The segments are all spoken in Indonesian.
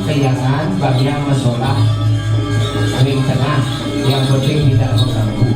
Keyangan bagian masalah ring tengah yang penting tidak mengganggu.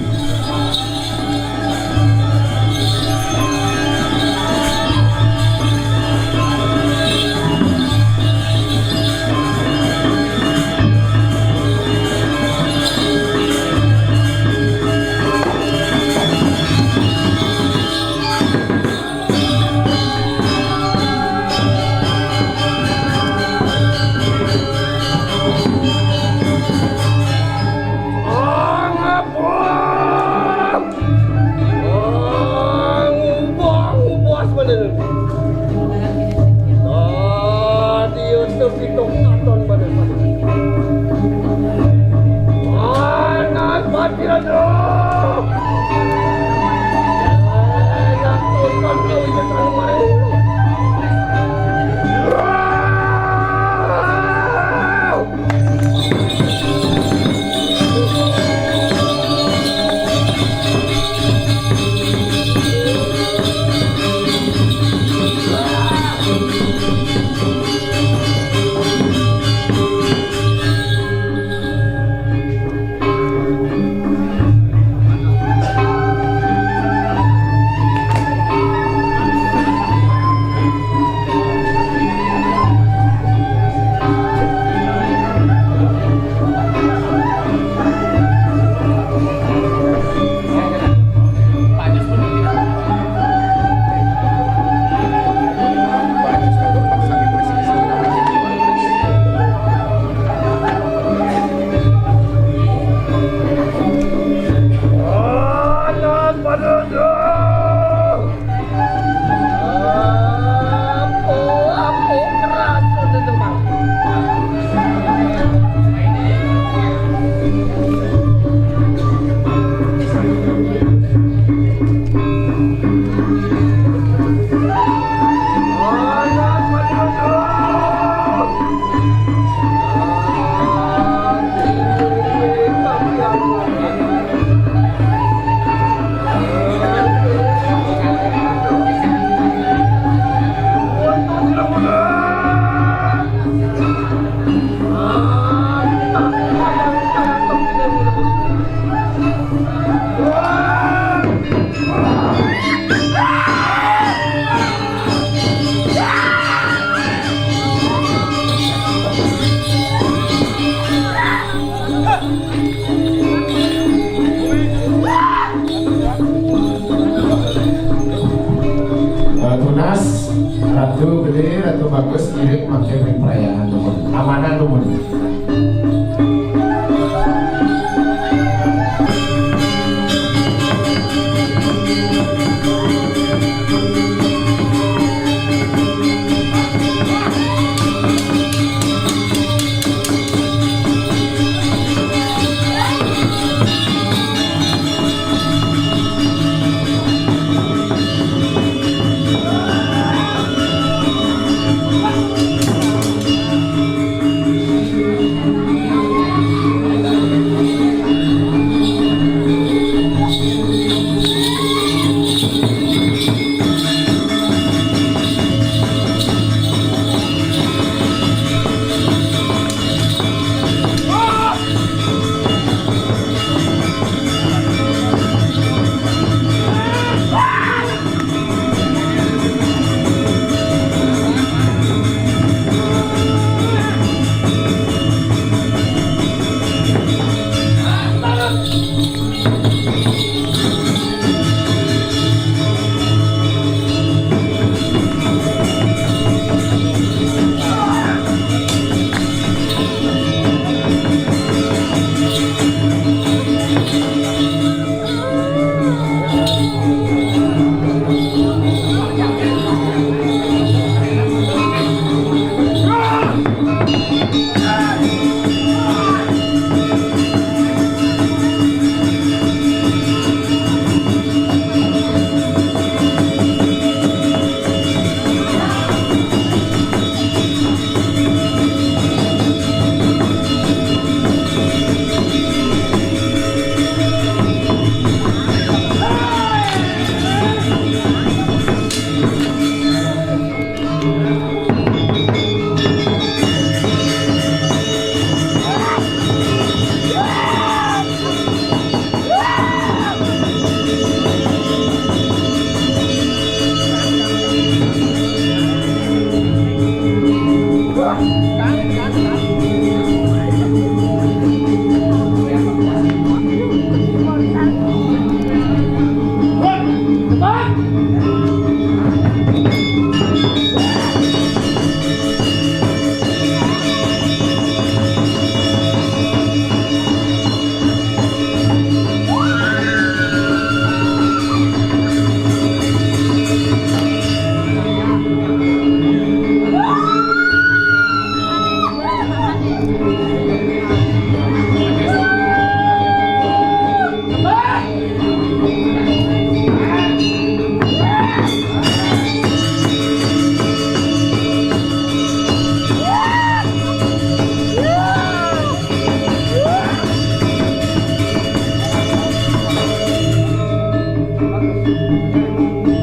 Ratu gede, ratu bagus, irit makin perayaan amanah numun.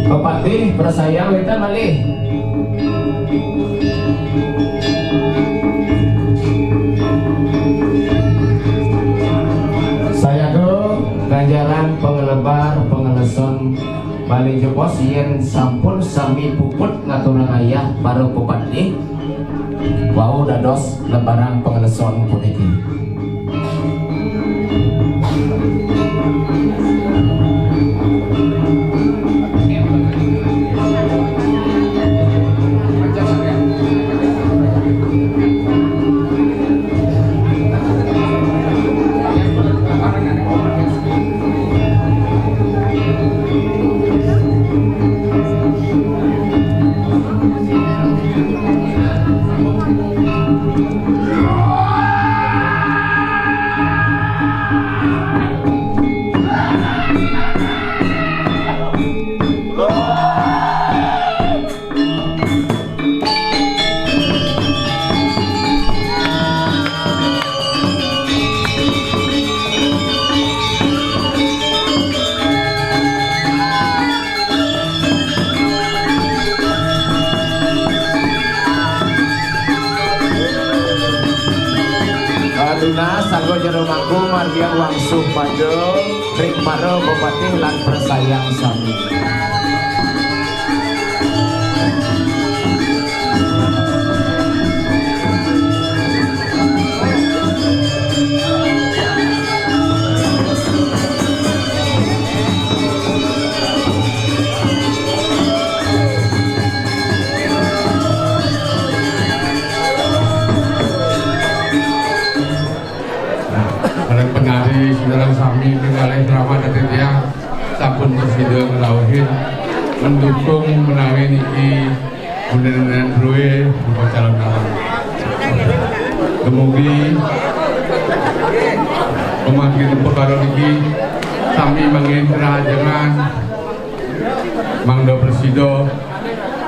Bupati bersayang kita malih. Saya ke ganjaran pengelebar pengeleson Bali Jepos yen sampun sami puput ngaturang ayah baru bupati. Wau dados lebaran pengeleson puniki. Aduna sanggo jero mangku margia wangsuh pado rik maro bupati lan bersayang sami. Penari saudara sami tinggalai drama dari dia sampun bersido ngelauhin mendukung menawi niki mudah-mudahan ruwe buka calon-calon kemudian pemangkin perkara niki sami mangin kerajangan mangdo bersido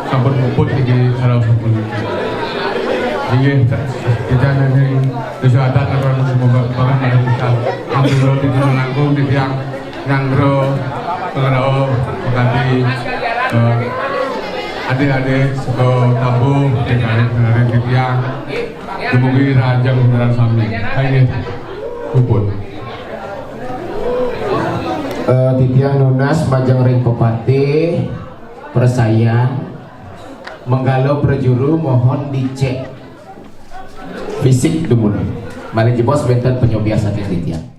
sampun puput niki salah sampun niki ingin kita nanti kesehatan orang semoga orang ada bisa ambil di nanggung di tiang nangro pengenau pengganti adik-adik seko tabu dengan di tiang kemudian raja beneran sami ini kuput Titiang Nunas Majang Ring Pepati Persayang menggalau berjuru mohon dicek fisik dulu. Mari Jepos benten penyobiasan Titiang.